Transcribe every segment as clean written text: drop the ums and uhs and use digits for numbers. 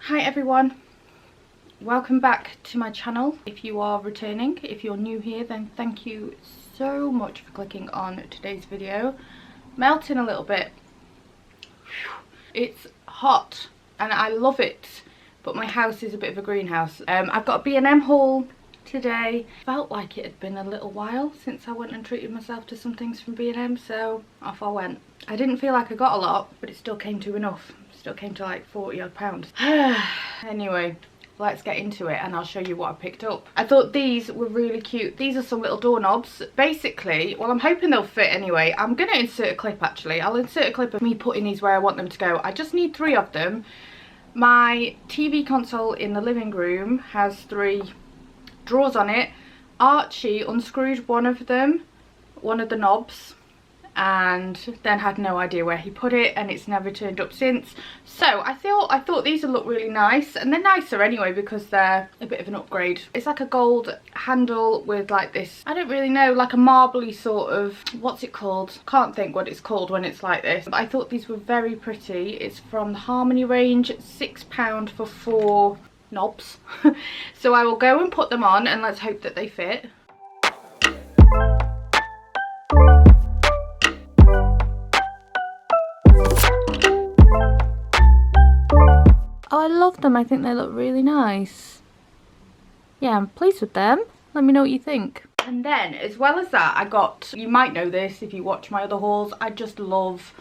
Hi everyone, welcome back to my channel. If you are returning, if you're new here, then thank you so much for clicking on today's video. Melting a little bit. It's hot and I love it, but my house is a bit of a greenhouse. I've got a B&M haul today. Felt like it had been a little while since I went and treated myself to some things from B&M, so off I went. I didn't feel like I got a lot, but it still came to enough. Still came to like 40 odd pounds. Anyway, let's get into it and I'll show you what I picked up. I thought these were really cute. These are some little doorknobs. Basically, well, I'm hoping they'll fit anyway. I'm going to insert a clip actually. I'll insert a clip of me putting these where I want them to go. I just need 3 of them. My TV console in the living room has 3 drawers on it. Archie unscrewed one of them, one of the knobs, and then had no idea where he put it, and it's never turned up since. So I thought these would look really nice, and they're nicer anyway because they're a bit of an upgrade. It's like a gold handle with like this, I don't really know, like a marbly sort of, what's it called? Can't think what it's called when it's like this. But I thought these were very pretty. It's from the Harmony range, £6 for 4 knobs. So I will go and put them on and let's hope that they fit. Oh, I love them. I think they look really nice. Yeah, I'm pleased with them. Let me know what you think. And then, as well as that, I got, you might know this if you watch my other hauls, I just love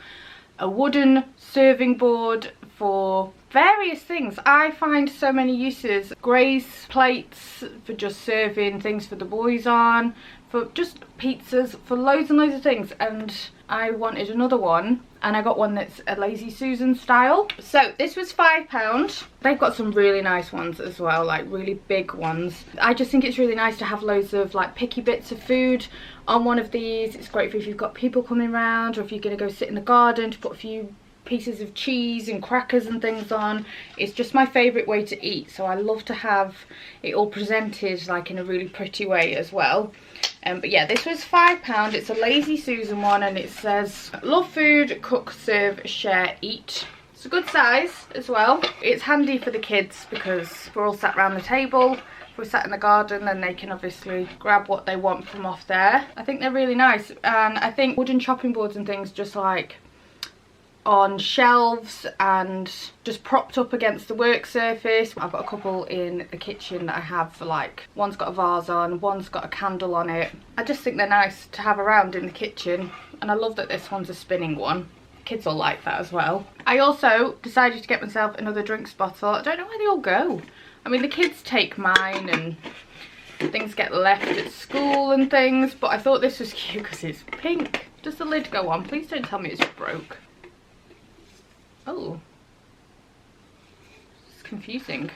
a wooden serving board for various things. I find so many uses. Grace plates for just serving things for the boys on, for just pizzas, for loads and loads of things. And I wanted another one, and I got one that's a Lazy Susan style. So this was £5. They've got some really nice ones as well, like really big ones. I just think it's really nice to have loads of like picky bits of food on one of these. It's great for if you've got people coming around, or if you're going to go sit in the garden to put a few pieces of cheese and crackers and things on. It's just my favourite way to eat, so I love to have it all presented like in a really pretty way as well. But yeah, this was £5. It's a Lazy Susan one, and it says love food, cook, serve, share, eat. It's a good size as well. It's handy for the kids because we're all sat around the table. If we're sat in the garden, then they can obviously grab what they want from off there. I think they're really nice, and I think wooden chopping boards and things just like on shelves and just propped up against the work surface. I've got a couple in the kitchen that I have for like, one's got a vase on, one's got a candle on it. I just think they're nice to have around in the kitchen, and I love that this one's a spinning one. Kids will like that as well. I also decided to get myself another drinks bottle. I don't know where they all go. I mean, the kids take mine and things get left at school and things, but I thought this was cute because it's pink. Does the lid go on? Please don't tell me it's broke. Oh, it's confusing.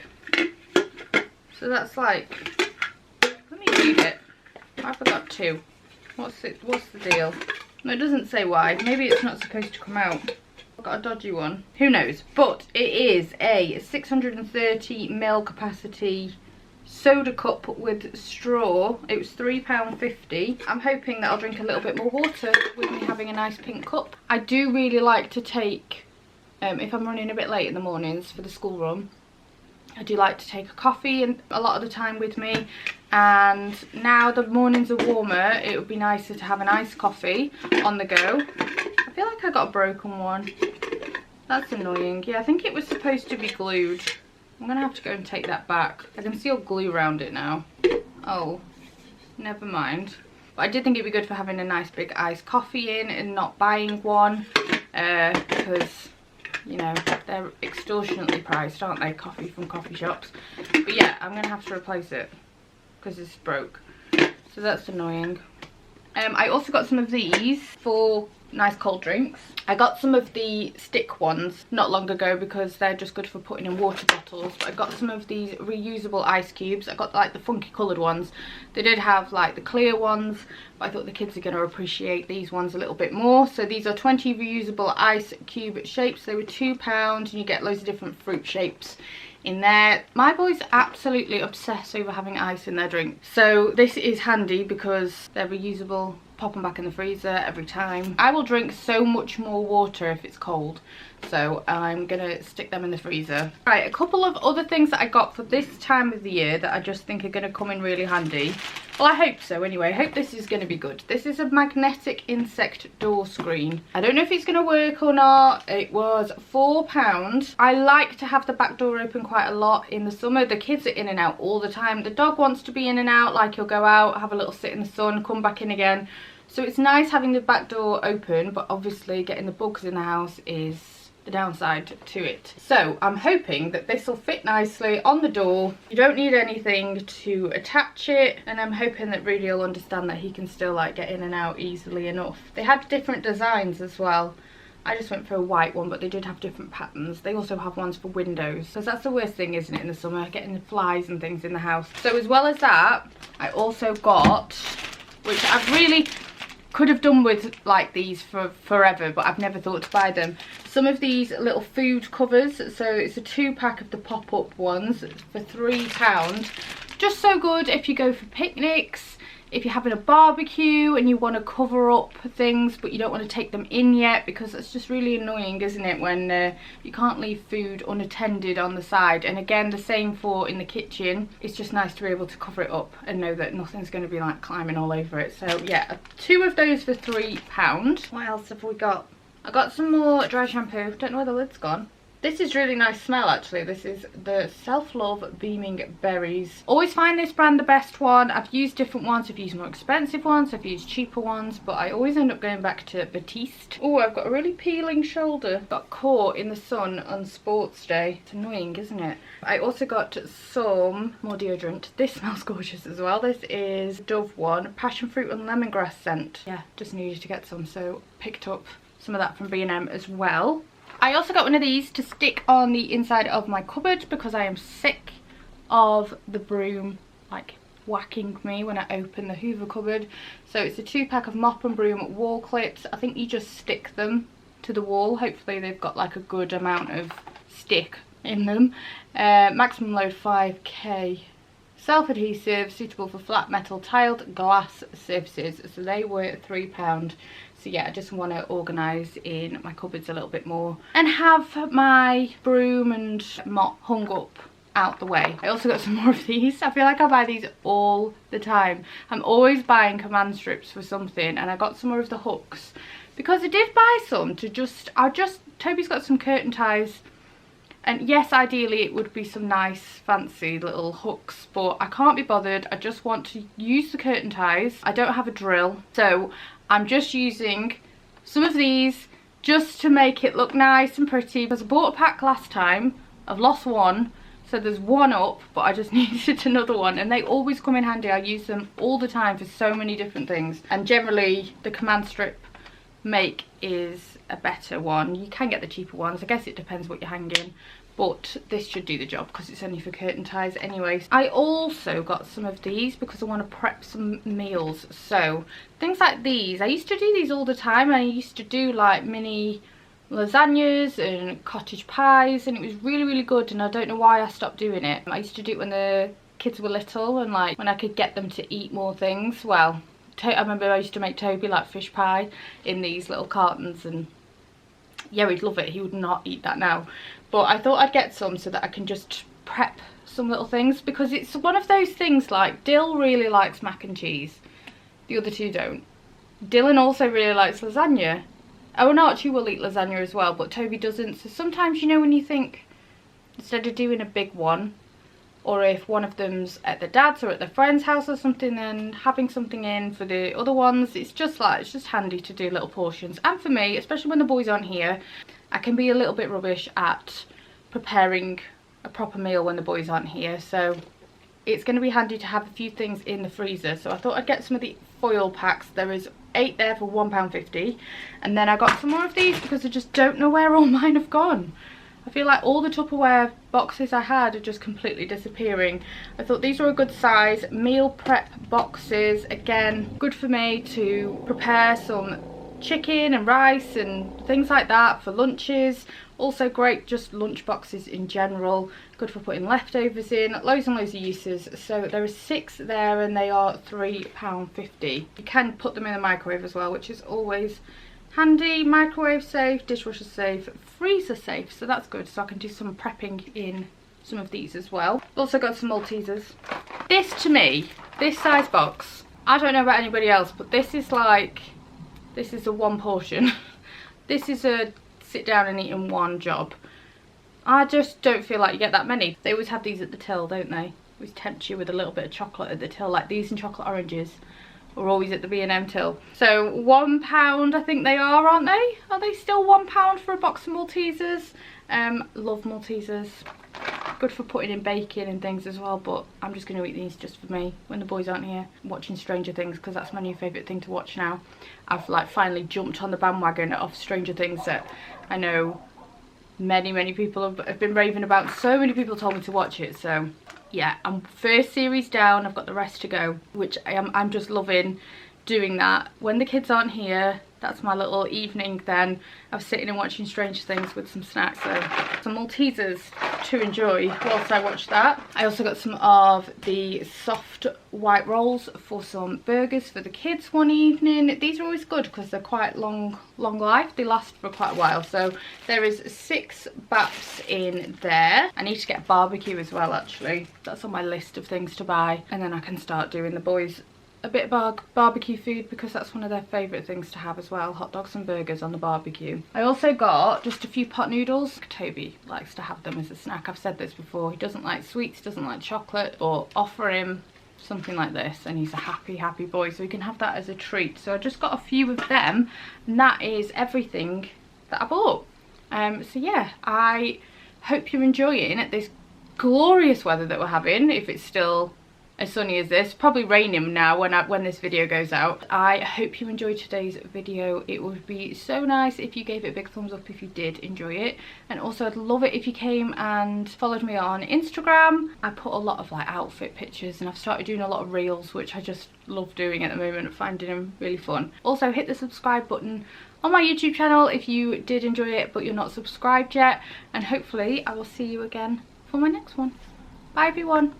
So that's like, let me read it. I forgot 2. What's the deal? No, it doesn't say why. Maybe it's not supposed to come out. I've got a dodgy one. Who knows? But it is a 630ml capacity soda cup with straw. It was £3.50. I'm hoping that I'll drink a little bit more water with me having a nice pink cup. I do really like to take, if I'm running a bit late in the mornings for the school run, I do like to take a coffee and a lot of the time with me. And now the mornings are warmer, it would be nicer to have an iced coffee on the go. I feel like I got a broken one. That's annoying. Yeah, I think it was supposed to be glued. I'm gonna have to go and take that back. I can see all glue around it now. Oh, never mind. But I did think it'd be good for having a nice big iced coffee in and not buying one, because, you know, they're extortionately priced, aren't they, coffee from coffee shops. But yeah, I'm gonna have to replace it because it's broke, so that's annoying. I also got some of these for nice cold drinks. I got some of the stick ones not long ago because they're just good for putting in water bottles, but I got some of these reusable ice cubes. I got like the funky coloured ones. They did have like the clear ones, but I thought the kids are going to appreciate these ones a little bit more. So these are 20 reusable ice cube shapes. They were £2, and you get loads of different fruit shapes in there. My boys absolutely obsess over having ice in their drink, so this is handy because they're reusable pop them back in the freezer every time. I will drink so much more water if it's cold, so I'm gonna stick them in the freezer. Right, a couple of other things that I got for this time of the year that I just think are gonna come in really handy. Well, I hope so anyway. I hope this is going to be good. This is a magnetic insect door screen. I don't know if it's going to work or not. It was £4. I like to have the back door open quite a lot in the summer. The kids are in and out all the time. The dog wants to be in and out, like he'll go out, have a little sit in the sun, come back in again. So it's nice having the back door open, but obviously getting the bugs in the house is the downside to it. So I'm hoping that this will fit nicely on the door. You don't need anything to attach it, and I'm hoping that Rudy will understand that he can still like get in and out easily enough. They had different designs as well. I just went for a white one, but they did have different patterns. They also have ones for windows, because that's the worst thing, isn't it, in the summer, getting the flies and things in the house. So as well as that, I also got, which I've really could have done with like these for forever, but I've never thought to buy them, some of these little food covers. So it's a 2-pack of the pop-up ones for £3. Just so good if you go for picnics, if you're having a barbecue and you want to cover up things but you don't want to take them in yet, because it's just really annoying, isn't it, when you can't leave food unattended on the side. And again, the same for in the kitchen. It's just nice to be able to cover it up and know that nothing's going to be like climbing all over it. So yeah, 2 of those for £3. What else have we got? I got some more dry shampoo. Don't know where the lid's gone. This is really nice smell actually. This is the Self Love Beaming Berries. Always find this brand the best one. I've used different ones. I've used more expensive ones. I've used cheaper ones. But I always end up going back to Batiste. Oh, I've got a really peeling shoulder. Got caught in the sun on sports day. It's annoying, isn't it? I also got some more deodorant. This smells gorgeous as well. This is Dove one. Passion fruit and lemongrass scent. Yeah, just needed to get some. So picked up some of that from B&M as well. I also got one of these to stick on the inside of my cupboard because I am sick of the broom like whacking me when I open the Hoover cupboard. So it's a 2-pack of Mop and Broom wall clips. I think you just stick them to the wall. Hopefully they've got like a good amount of stick in them. Maximum load 5k. Self-adhesive, suitable for flat metal tiled glass surfaces. So they were £3. So yeah, I just want to organise in my cupboards a little bit more and have my broom and mop hung up out the way. I also got some more of these. I feel like I buy these all the time. I'm always buying command strips for something, and I got some more of the hooks because I did buy some to Toby's got some curtain ties, and yes, ideally it would be some nice fancy little hooks, but I can't be bothered. I just want to use the curtain ties. I don't have a drill, so I'm just using some of these just to make it look nice and pretty, because I bought a pack last time. I've lost one, so there's one up, but I just needed another one, and they always come in handy. I use them all the time for so many different things, and generally the command strip make is a better one. You can get the cheaper ones. I guess it depends what you're hanging, but this should do the job because it's only for curtain ties anyways. I also got some of these because I want to prep some meals. So things like these, I used to do these all the time. I used to do like mini lasagnas and cottage pies, and it was really good, and I don't know why I stopped doing it. I used to do it when the kids were little and like when I could get them to eat more things. Well, I remember I used to make Toby like fish pie in these little cartons, and yeah, he'd love it. He would not eat that now, but I thought I'd get some so that I can just prep some little things, because it's one of those things like Dill really likes mac and cheese, the other two don't. Dylan also really likes lasagna. Oh, and Archie will eat lasagna as well, but Toby doesn't. So sometimes, you know, when you think instead of doing a big one, or if one of them's at the dad's or at their friend's house or something, then having something in for the other ones, it's just handy to do little portions. And for me, especially when the boys aren't here, I can be a little bit rubbish at preparing a proper meal when the boys aren't here, so it's going to be handy to have a few things in the freezer. So I thought I'd get some of the foil packs. There is 8 there for £1.50, and then I got some more of these because I just don't know where all mine have gone. I feel like all the Tupperware boxes I had are just completely disappearing. I thought these were a good size. Meal prep boxes, again, good for me to prepare some chicken and rice and things like that for lunches. Also great just lunch boxes in general, good for putting leftovers in, loads and loads of uses. So there are 6 there and they are £3.50. You can put them in the microwave as well, which is always handy. Microwave safe, dishwasher safe, freezer safe, so that's good. So I can do some prepping in some of these as well. Also got some Maltesers. This to me, this size box, I don't know about anybody else, but this is like, this is a one portion. This is a sit down and eat in one job. I just don't feel like you get that many. They always have these at the till, don't they? Always tempt you with a little bit of chocolate at the till, like these and chocolate oranges are always at the B&M till. So £1 I think they are, aren't they? Are they still £1 for a box of Maltesers? Love Maltesers. Good for putting in bacon and things as well, but I'm just going to eat these just for me when the boys aren't here, watching Stranger Things, because that's my new favourite thing to watch now. I've like finally jumped on the bandwagon of Stranger Things that I know many people have been raving about. So many people told me to watch it, so yeah, I'm first series down, I've got the rest to go, which I'm just loving doing that when the kids aren't here. That's my little evening then of sitting and watching Stranger Things with some snacks. So some Maltesers to enjoy whilst I watch that. I also got some of the soft white rolls for some burgers for the kids one evening. These are always good because they're quite long life. They last for quite a while. So there is 6 baps in there. I need to get barbecue as well actually. That's on my list of things to buy. And then I can start doing the boys a bit of barbecue food because that's one of their favourite things to have as well, hot dogs and burgers on the barbecue. I also got just a few pot noodles. Toby likes to have them as a snack. I've said this before, he doesn't like sweets, doesn't like chocolate, but offer him something like this and he's a happy boy, so he can have that as a treat. So I just got a few of them and that is everything that I bought. So yeah, I hope you're enjoying this glorious weather that we're having, if it's still as sunny as this. Probably raining now when this video goes out. I hope you enjoyed today's video. It would be so nice if you gave it a big thumbs up if you did enjoy it, and also I'd love it if you came and followed me on Instagram. I put a lot of like outfit pictures and I've started doing a lot of reels, which I just love doing at the moment, finding them really fun. Also hit the subscribe button on my YouTube channel if you did enjoy it but you're not subscribed yet, and hopefully I will see you again for my next one. Bye everyone.